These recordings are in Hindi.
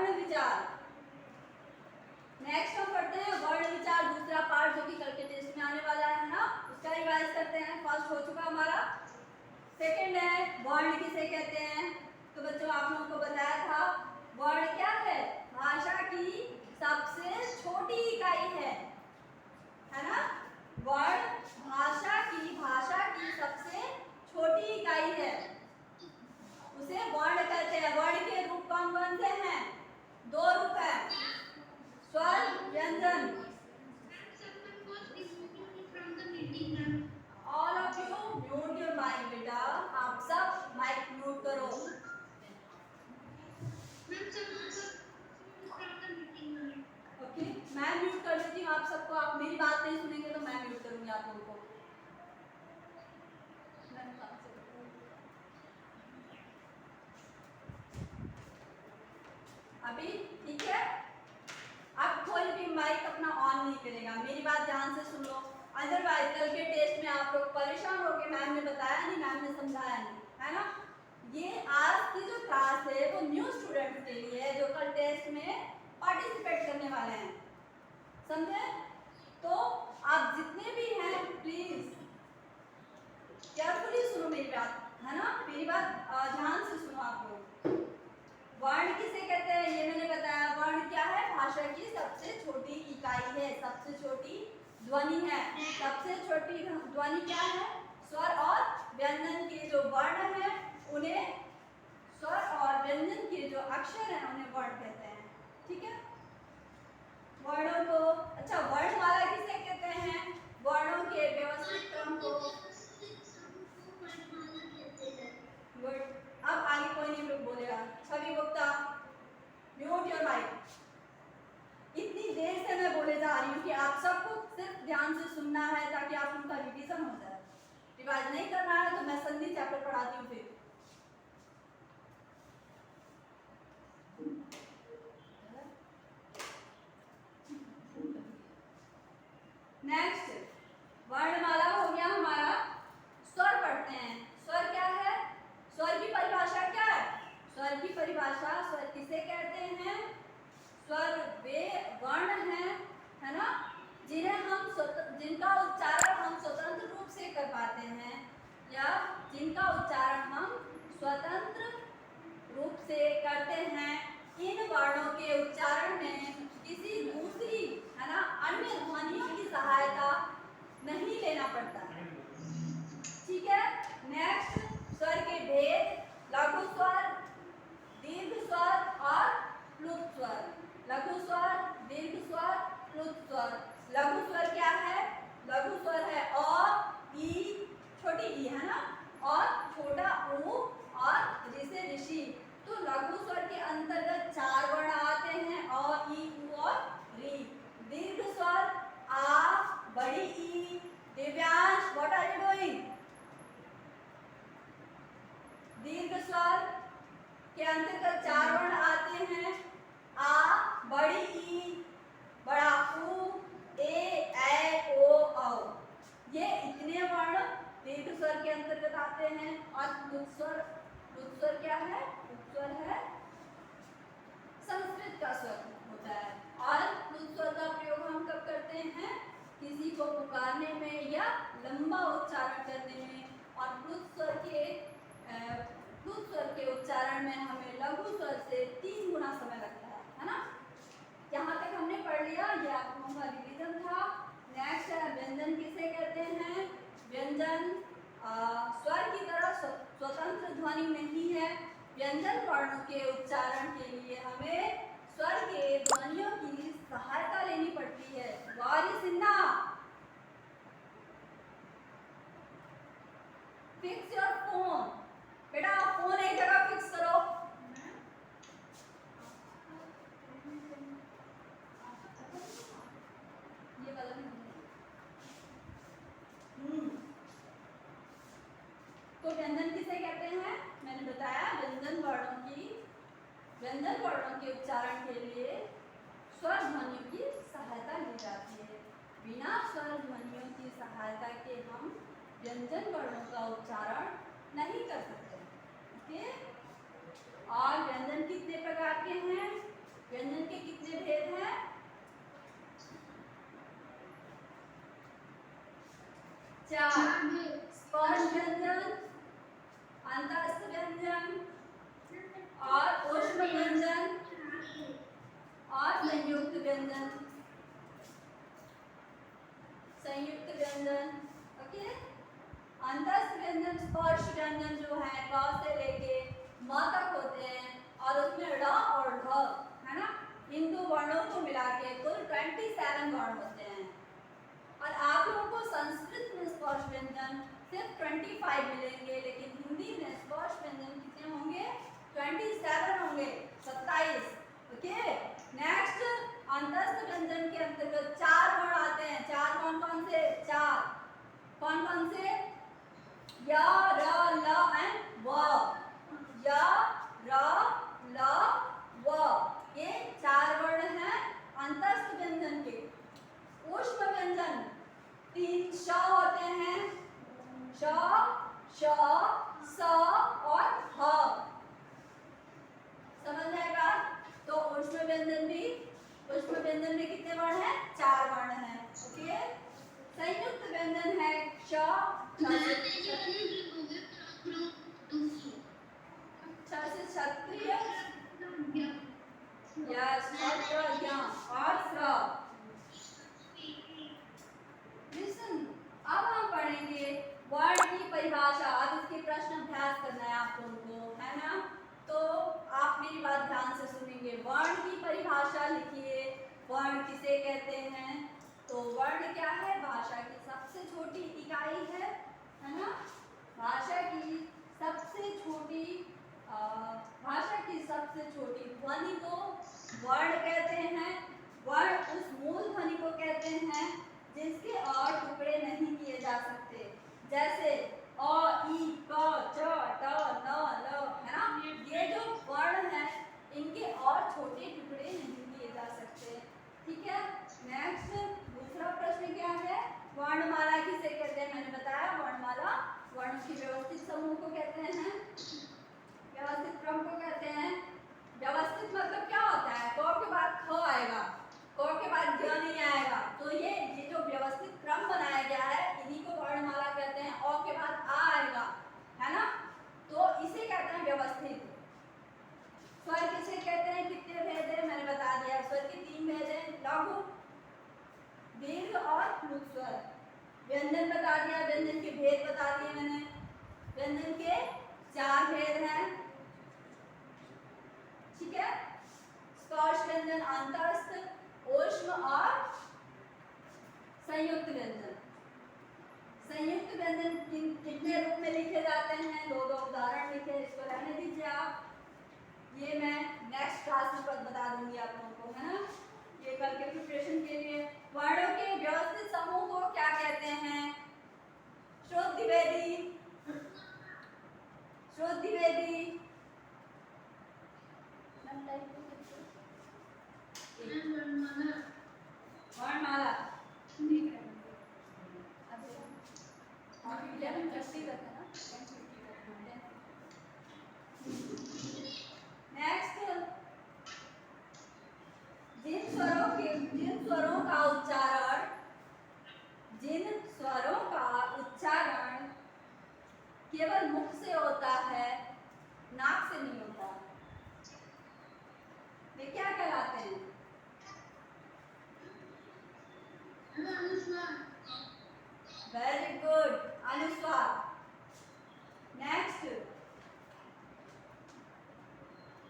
वर्ण विचार। नेक्स्ट हम पढ़ते हैं वर्ण विचार दूसरा पार्ट, जो कि कल के टेस्ट में आने वाला है ना, उसका रिवाइज करते हैं। फर्स्ट हो चुका हमारा, सेकंड है वर्ण किसे कहते हैं। तो बच्चों आप लोगों को बताया था वर्ण क्या है, भाषा की सबसे छोटी इकाई है ना। वर्ण भाषा की सबसे छोटी इकाई है, उसे वर्ण कहते हैं। वर्ण के रूप कौन कौन से हैं, दो रूप है, स्वर व्यंजन। All of you mute your mic बेटा, आप सब माइक म्यूट करो। ओके मैं म्यूट कर देती हूँ आप सबको, आप मेरी बात नहीं सुनेंगे तो मैं म्यूट करूंगी आप लोगों को। अभी ठीक है, अब कोई भी माइक अपना ऑन नहीं करेगा, मेरी बात ध्यान से सुन लो, अदरवाइज कल के टेस्ट में आप लोग परेशान हो गए, मैम ने बताया नहीं, मैम ने समझाया नहीं, है ना। ये आज की जो क्लास है वो न्यू स्टूडेंट्स के लिए है, जो कल टेस्ट में पार्टिसिपेट करने वाले हैं, समझे। तो आप जितने भी हैं प्लीज केयरफुली सुनो मेरी बात, है ना, मेरी बात ध्यान से सुनो आप लोग। वर्ण किसे कहते हैं ये मैंने बताया। वर्ण क्या है, भाषा की सबसे छोटी इकाई है, सबसे छोटी ध्वनि है। सबसे छोटी ध्वनि क्या है, स्वर और व्यंजन के जो वर्ण है उन्हें, स्वर और व्यंजन के जो अक्षर हैं उन्हें वर्ण कहते हैं, ठीक है। वर्णों को, अच्छा वर्णमाला किसे कहते हैं, वर्णों के व्यवस्थित क्रम को। गुड, अब आगे कोई नहीं बोलेगा। छवि गुप्ता म्यूट योर माइक। इतनी देर से मैं बोले जा रही हूँ कि आप सबको सिर्फ ध्यान से सुनना है ताकि आप उनका रिवीजन हो जाए। रिवाइज नहीं करना है तो मैं संधि चैप्टर पढ़ाती हूँ फिर। नेक्स्ट वर्णमाला हो गया हमारा, स्वर पढ़ते हैं। स्वर क्या है, स्वर की परिभाषा क्या है, स्वर की परिभाषा, स्वर किसे कहते हैं, स्वर वे वर्ण हैं, है ना, जिन्हें हम जिनका उच्चारण हम स्वतंत्र रूप से कर पाते हैं, या जिनका उच्चारण हम स्वतंत्र रूप से करते हैं। इन वर्णों के उच्चारण में किसी दूसरी, है ना, अन्य ध्वनियों की सहायता नहीं लेना पड़ता है, ठीक है। नेक्स्ट स्वर के भेद, लघु स्वर, दीर्घ स्वर और प्लुत स्वर। लघु स्वर, दीर्घ स्वर, प्लुत स्वर। लघु स्वर क्या है, लघु स्वर है अ, ई, छोटी ई, है ना, और छोटा ऊ और ऋषि ऋषि। तो लघु स्वर के अंतर्गत चार वर्ण आते हैं, अ, ई, उ और री। दीर्घ स्वर आ, बड़ी ई। Divyansh what are you doing. दीर्घ स्वर के अंतर्गत चार वर्ण आते हैं, आ, बड़ी ई, बड़ा ऊ, ए, ओ, औ। ये इतने वर्ण दीर्घ स्वर के अंतर्गत आते हैं। और प्लुत स्वर, प्लुत स्वर क्या है, प्लुत स्वर है संस्कृत का स्वर होता है। और प्लुत स्वर का प्रयोग हम कब करते हैं, किसी को पुकारने में या लंबा उच्चारण करने में। और प्लुत स्वर के उच्चारण में हमें लघु स्वर से 3 गुना समय लगता है ना। यहाँ तक हमने पढ़ लिया, ये आप लोगों का रिवीजन था। नेक्स्ट है व्यंजन किसे कहते हैं। व्यंजन स्वर की तरह स्वतंत्र ध्वनि नहीं है। व्यंजन वर्णों के उच्चारण के लिए हमें स्वर के ध्वनियों की सहायता लेनी पड़ती है। Gauri Sinha, fix your phone. बेटा आप फोन एक जगह फिक्स करो। ये वाला तो व्यंजन किसे कहते हैं, मैंने बताया व्यंजन वर्णों के उच्चारण के लिए स्वर ध्वनियों की सहायता ली जाती है। बिना स्वर ध्वनियों की सहायता के हम व्यंजन वर्णों का उच्चारण नहीं कर सकते, ओके। और व्यंजन कितने प्रकार के हैं, और संयुक्त व्यंजन, संयुक्त व्यंजन। ओके, अंतस्थ व्यंजन स्पर्श व्यंजन जो है क से लेके म तक होते हैं और उसमें ड़ और ढ है ना, इन दो वर्णों को मिला के कुल 27 वर्ण होते हैं। और आप लोगों को संस्कृत में स्पर्श व्यंजन सिर्फ 25 मिलेंगे, लेकिन हिंदी में स्पर्श व्यंजन कितने होंगे? 27 होंगे, 27। ओके, नेक्स्ट अंतस्थ व्यंजन के अंतर्गत 4 वर्ण आते हैं। 4 कौन कौन से? 4 कौन कौन से? य, र, ल एंड व। य, र, ल, व, ये 4 वर्ण हैं अंतस्थ व्यंजन के। ऊष्म व्यंजन 3 श होते हैं, श, श, स और ह। समझ में आएगा? तो ऊष्म व्यंजन भी, ऊष्म व्यंजन में कितने वर्ण हैं? 4 वर्ण हैं। ओके, संयुक्त व्यंजन है श, क्षत्रिय, यस, और स्र। लिसन, अब हम पढ़ेंगे वर्ण की परिभाषा। अब इसके प्रश्न अभ्यास करना है आप लोगों को, है ना? तो आप मेरी बात ध्यान से सुनेंगे। वर्ण की परिभाषा लिखिए। वर्ण किसे कहते हैं? तो वर्ण क्या है? भाषा की सबसे छोटी इकाई है ना? भाषा की सबसे छोटी भाषा की सबसे छोटी ध्वनि को वर्ण कहते हैं। वर्ण उस मूल ध्वनि को कहते हैं जिसके और टुकड़े नहीं किए जा सकते, जैसे अ, ई, क, च, ट, न, ल, है ना? ये जो वर्ण है इनके और छोटे टुकड़े नहीं किए जा सकते। ठीक है, नेक्स्ट दूसरा प्रश्न क्या है? वर्णमाला किसे कहते हैं? मैंने बताया वर्णमाला वर्ण के व्यवस्थित समूह को कहते हैं, व्यवस्थित क्रम को कहते हैं। व्यवस्थित मतलब क्या होता है? क के बाद ख आएगा, क के बाद ग नहीं आएगा, तो ये जो व्यवस्थित क्रम बनाया गया है इन्हीं को वर्णमाला कहते हैं। अ के बाद आ आएगा, है ना? तो इसे कहते हैं व्यवस्थित। स्वर किसे कहते हैं? कितने भेद है? मैंने बता दिया, स्वर के 3 भेद हैं, लघु, दीर्घ और प्लुत स्वर। व्यंजन बता दिया, व्यंजन के भेद बता दिए मैंने। व्यंजन के 4 भेद हैं, ठीक है? स्पर्श व्यंजन, अंतस्थ, ऊष्म और संयुक्त व्यंजन। संयुक्त व्यंजन कितने रूप में लिखे जाते हैं? 2 उदाहरण लिखे, इसको रहने दीजिए आप, ये मैं नेक्स्ट क्लास में बता दूंगी आप लोगों को, है ना? ये कल के प्रिपरेशन के लिए। वर्णों के व्यवस्थित समूह को क्या कहते हैं? श्रुत द्विवेदी, श्रुत द्विवेदी, वर्णमाला। नेक्स्ट, जिन स्वरों का उच्चारण, जिन स्वरों का उच्चारण केवल मुख से होता है, नाक से नहीं होता, वे क्या कहलाते हैं? वेरी गुड, अनुस्वार। नेक्स्ट,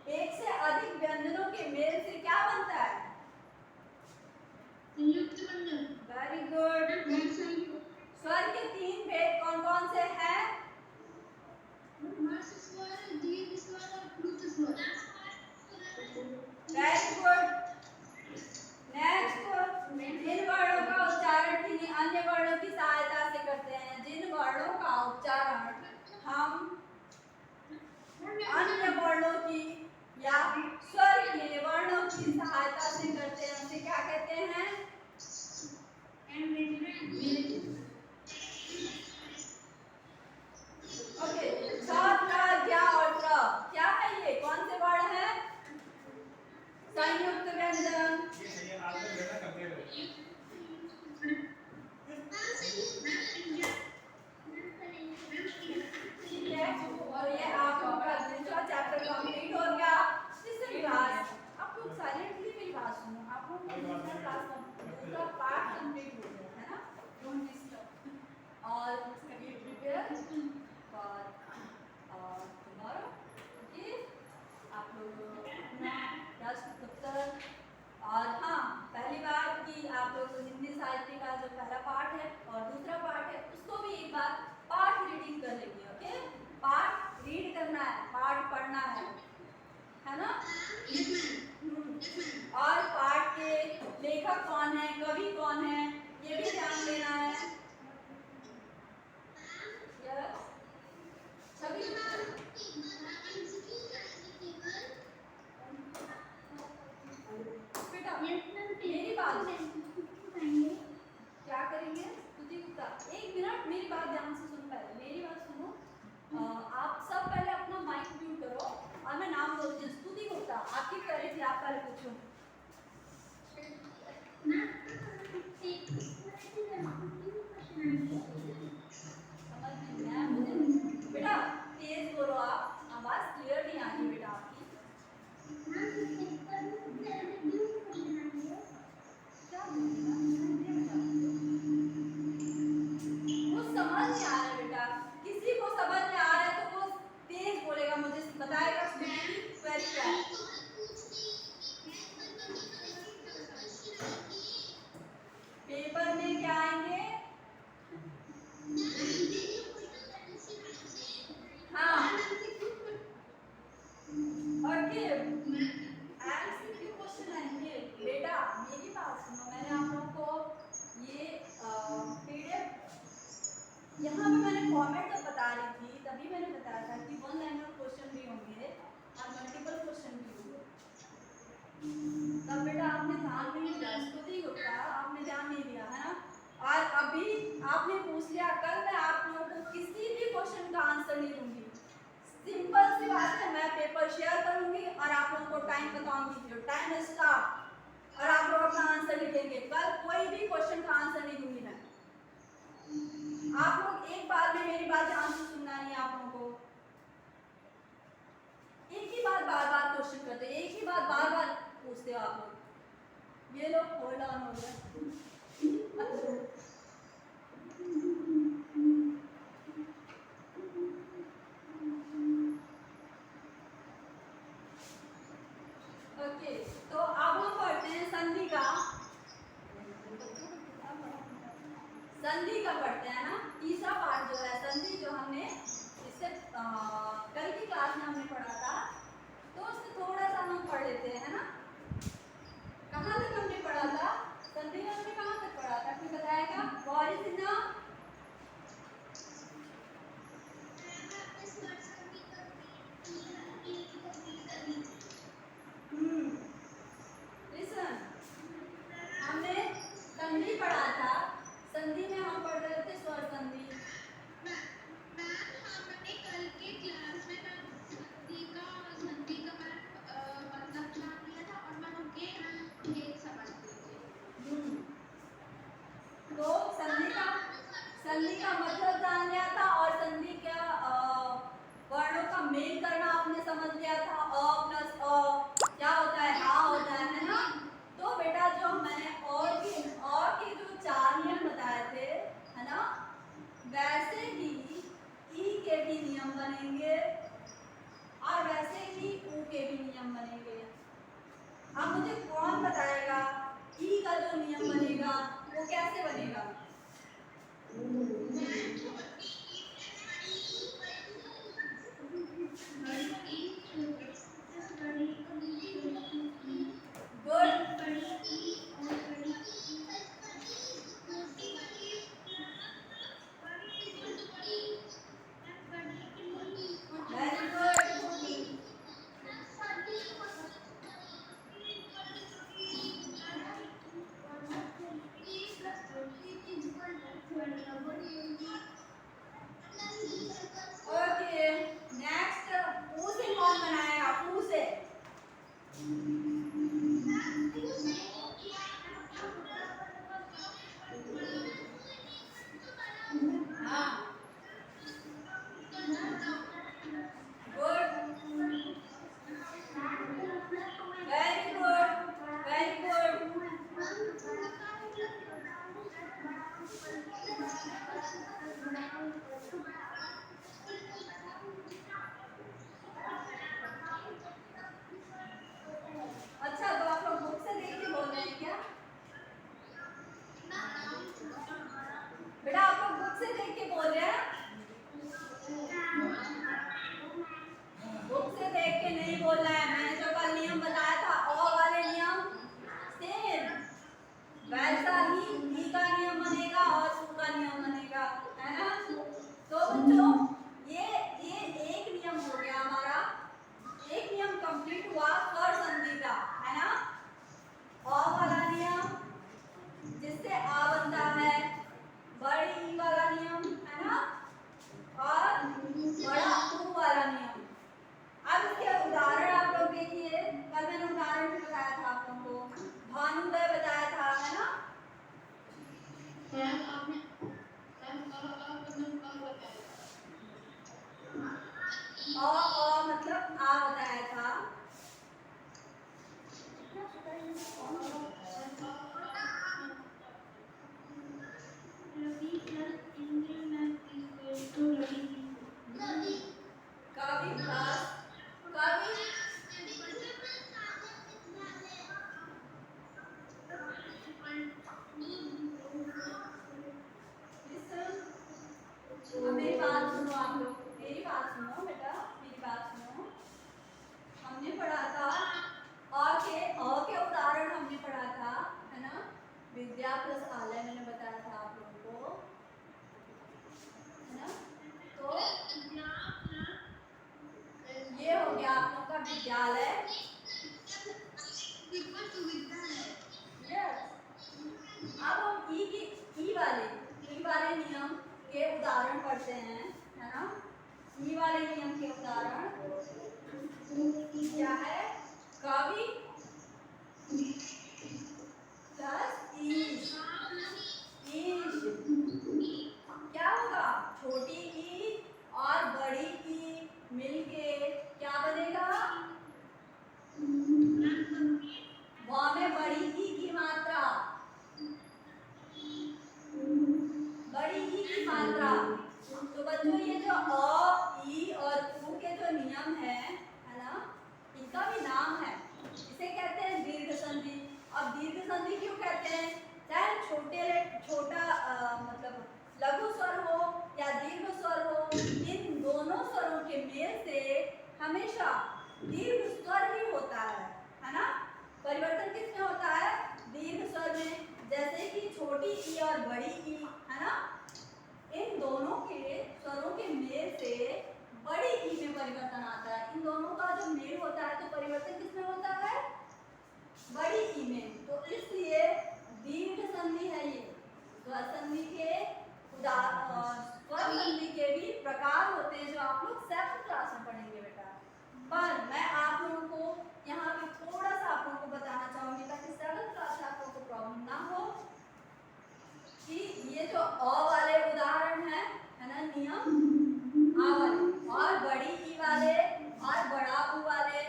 एक से अधिक व्यंजनों के मेल से क्या बनता है? संयुक्त व्यंजन। Very good. स्वर के 3 भेद कौन कौन से हैं? ह्रस्व स्वर, दीर्घ स्वर और प्लुत स्वर। Very good. नेक्स्ट, जिन वर्णों का उच्चारण किन्हीं और पाठ के लेखक कौन है, कवि कौन है, ये भी ध्यान देना है। यस छवि बेटा मेरी बात क्या करेंगे स्तुति गुप्ता, एक मिनट मेरी बात ध्यान से सुनो, पहले मेरी बात सुनो। आप सब पहले अपना माइक म्यूट करो और मैं नाम बोलती हूँ। स्तुति गुप्ता आपकी पहले थी, आप पहले पूछो। समझ नहीं आया मुझे बेटा, तेज बोलो, आप आवाज क्लियर नहीं आ रही बेटा आपकी। क्या कुछ समझ नहीं आ रहा है बेटा, किसी को समझ में आ रहा है तो वो तेज बोलेगा, मुझे बताएगा क्वेरी क्या है। पेपर में क्या आएंगे? हाँ ओके एमसीक्यू क्वेश्चन आएंगे बेटा। मेरी बात सुनो, मैंने आप लोगों को ये पीडीएफ यहाँ पे मैंने फॉर्मेट जब बता रही थी तभी मैंने बताया था कि वन लाइनर क्वेश्चन भी होंगे और मल्टीपल क्वेश्चन भी होंगे। तब बेटा आपने ध्यान नहीं दिया, स्तुति गुप्ता आपने ध्यान नहीं दिया है ना। और अभी आपने पूछ लिया, कल मैं आप लोगों को किसी भी क्वेश्चन का आंसर नहीं दूंगी। सिंपल सी बात है, मैं पेपर शेयर करूंगी और आप लोगों को टाइम बताऊंगी, टाइम स्टार्ट, और आप लोग अपना आंसर लिखेंगे। कल कोई भी क्वेश्चन का आंसर नहीं दूंगी मैं। आप लोग एक बार में मेरी बात ध्यान से सुनना नहीं है, आप लोगों को एक ही बात बार बार क्वेश्चन करते, एक ही बात बार बार पूछते हो आप लोग। ये लोग होल्ड ऑन हो गया। ओके तो अब हम पढ़ते हैं संधि का। संधि का पढ़ते हैं ना, तीसरा पार्ट जो है संधि, जो हमने इससे कल की क्लास में हमने पढ़ा था, तो उससे थोड़ा सा हम पढ़ लेते हैं ना। कहाँ तक हमने पढ़ा था संधि में, हमने कहाँ तक पढ़ा था कोई बताएगा? गौरी सिन्हा लिसन, हमने संधि पढ़ा था। संधि में हम पढ़ रहे थे स्वर संधि, हमेशा दीर्घ स्वर ही होता है ना। परिवर्तन किसमें होता है? दीर्घ स्वर में। जैसे कि छोटी ई और बड़ी ई, है ना, इन दोनों के स्वरों के मेल से बड़ी ई में परिवर्तन आता है। इन दोनों का जो मेल होता है तो परिवर्तन किसमें होता है? बड़ी ई में। तो इसलिए दीर्घ संधि है ये। स्वर संधि के स्वर संधि के भी प्रकार होते हैं जो आप लोग 7th क्लास में पढ़ेंगे बेटा। पर मैं आप लोगों को यहाँ पे थोड़ा सा आप लोगों को बताना चाहूंगी ताकि 7th क्लास में आप लोगों को प्रॉब्लम ना हो कि ये जो अ वाले उदाहरण है ना, नियम आ वाले और बड़ी ई वाले और बड़ा उ वाले,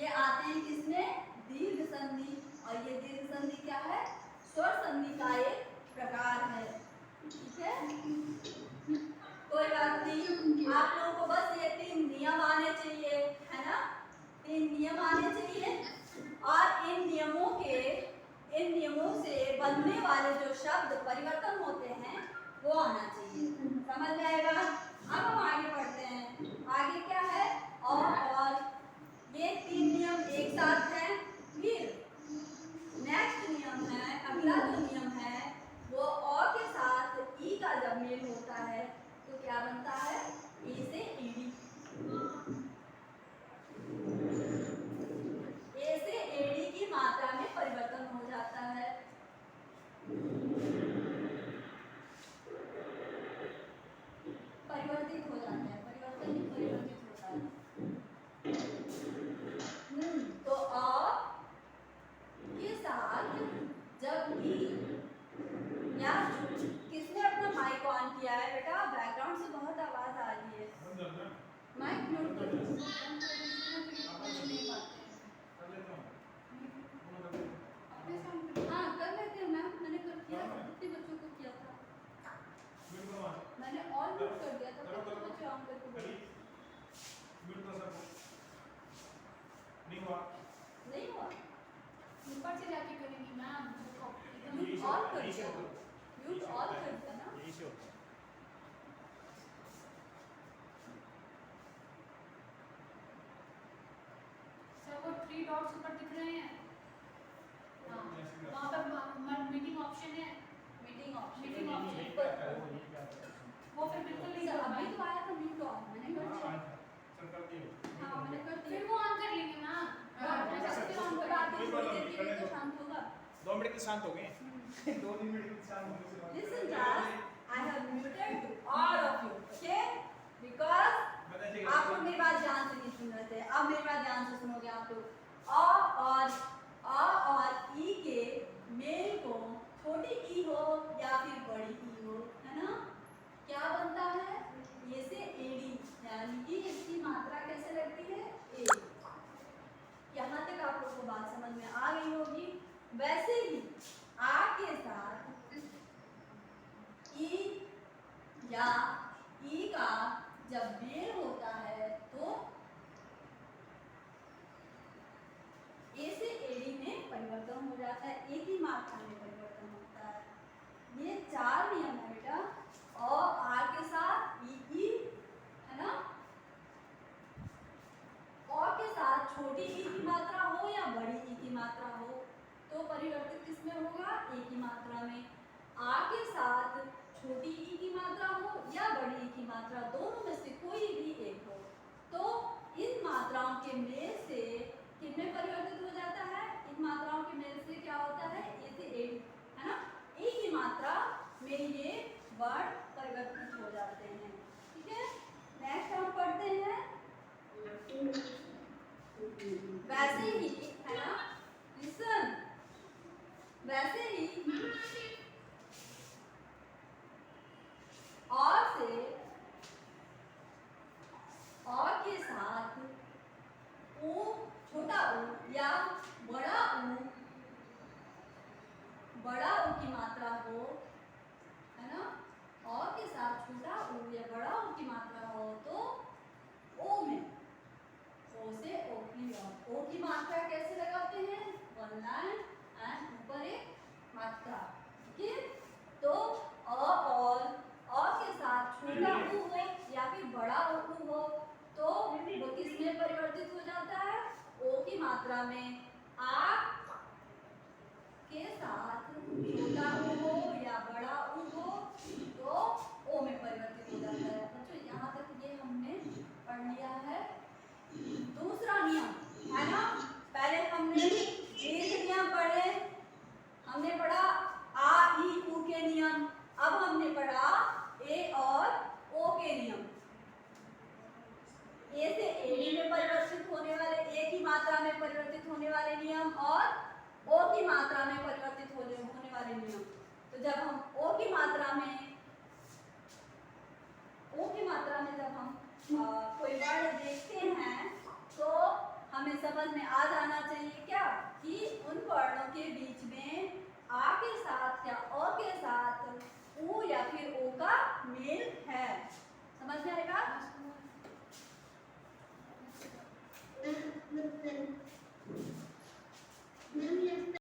ये आते हैं किसमें? दीर्घ संधि। और ये दीर्घ संधि क्या है? स्वर संधि का एक प्रकार है। ठीक है, कोई बात नहीं, आप लोगों को बस ये 3 नियम आने चाहिए, है ना। 3 नियम आने चाहिए और इन नियमों से बनने वाले जो शब्द परिवर्तन होते हैं वो आना चाहिए। समझ में आएगा? अब हम आगे बढ़ते हैं। आगे क्या है? और ये 3 नियम एक साथ हैं। फिर नेक्स्ट नियम है, अगला जो नियम है वो अ के साथ ई का जब मेल होता है तो क्या बनता है? ए से एडी। ए से एडी की मात्रा में परिवर्तन हो जाता है। परिवर्तित हो जाता है, परिवर्तन ही परिवर्तित होता है। तो अ के साथ जब ई, या किसने अपना माइक ऑन किया है बेटा? बैकग्राउंड से बहुत आवाज आ रही है। माइक म्यूट कर दो। हाँ कर लेते हैं मैम, मैंने कर किया था, कितने बच्चों को किया था? मैंने ऑन म्यूट कर दिया था, कितने बच्चे ऑन करके नहीं हुआ? ऊपर से जाके करेंगी मैम। म्यूट ऑन कर दिया, म्यूट ऑन कर दिया ना। सर वो 3 डॉट्स ऊपर दिख रहे हैं। हाँ, वहाँ पर मीटिंग ऑप्शन है। मीटिंग ऑप्शन वो फिर बिल्कुल नहीं सर, कर अभी पाएंगे। तो आया था म्यूट ऑन, मैंने कर दिया। हाँ मैंने कर दिया। फिर वो ऑन कर लेंगे मैम। फिर ऑन कर आगे थोड़ी देर के लिए तो शांत होगा। 2 मिनट के शांत हो गए। 2 मिनट के शांत हो गए। Listen class, I have muted all of you, okay? Because आप लोग मेरी बात ध्यान से नहीं सुन रहे थे, अब मेरी बात ध्यान से सुनोगे आप लोग। अ और ई के मेल को छोटी ई हो या फिर बड़ी ई हो, है ना, क्या बनता है? ए से एडी, यानी कि इसकी मात्रा कैसे लगती है? ए। यहाँ तक आप लोग को बात समझ में आ गई होगी। वैसे ही आ के साथ ई या ई का जब मेल होता है तो ए से एडी में परिवर्तन हो जाता है, एक ही मात्रा में परिवर्तन होता है। ये 4 नियम है बेटा। और आर के साथ ई, है ना, और के साथ छोटी ई की मात्रा हो या बड़ी ई की मात्रा हो तो परिवर्तित किसमें होगा? ए की मात्रा में। आ के साथ छोटी ई की मात्रा हो या बड़ी ई की मात्रा, दोनों में से कोई भी एक हो तो इन मात्राओं के मेल से किसमें परिवर्तित हो जाता है? इन मात्राओं के मेल से क्या होता है? ए से ए, है ना, ई की मात्रा में ये वर्ड परिवर्तित हो जाते हैं। ठीक है, नेक्स्ट हम पढ़ते हैं। वैसे ही, है ना, लिसन, वैसे ही और से और के साथ ओ, छोटा ओ मात्रा में आ के साथ छोटा ऊ हो या बड़ा ऊ हो तो ओ में परिवर्तित हो जाता है। बच्चों यहाँ तक ये हमने पढ़ लिया है। दूसरा नियम है ना, पहले हमने दीर्घ नियम पढ़े, हमने पढ़ा आ ई उ के नियम, अब हमने पढ़ा ए और ओ के नियम। ए से एडी में परिवर्तित होने वाले, ए की मात्रा में परिवर्तित होने वाले नियम और ओ की मात्रा में परिवर्तित होने वाले नियम। तो जब हम ओ की मात्रा में जब हम कोई वर्ण देखते हैं तो हमें समझ में आ जाना चाहिए क्या कि उन वर्णों के बीच में आ के साथ या ओ के साथ ऊ या फिर ओ का मेल है। समझ में आएगा?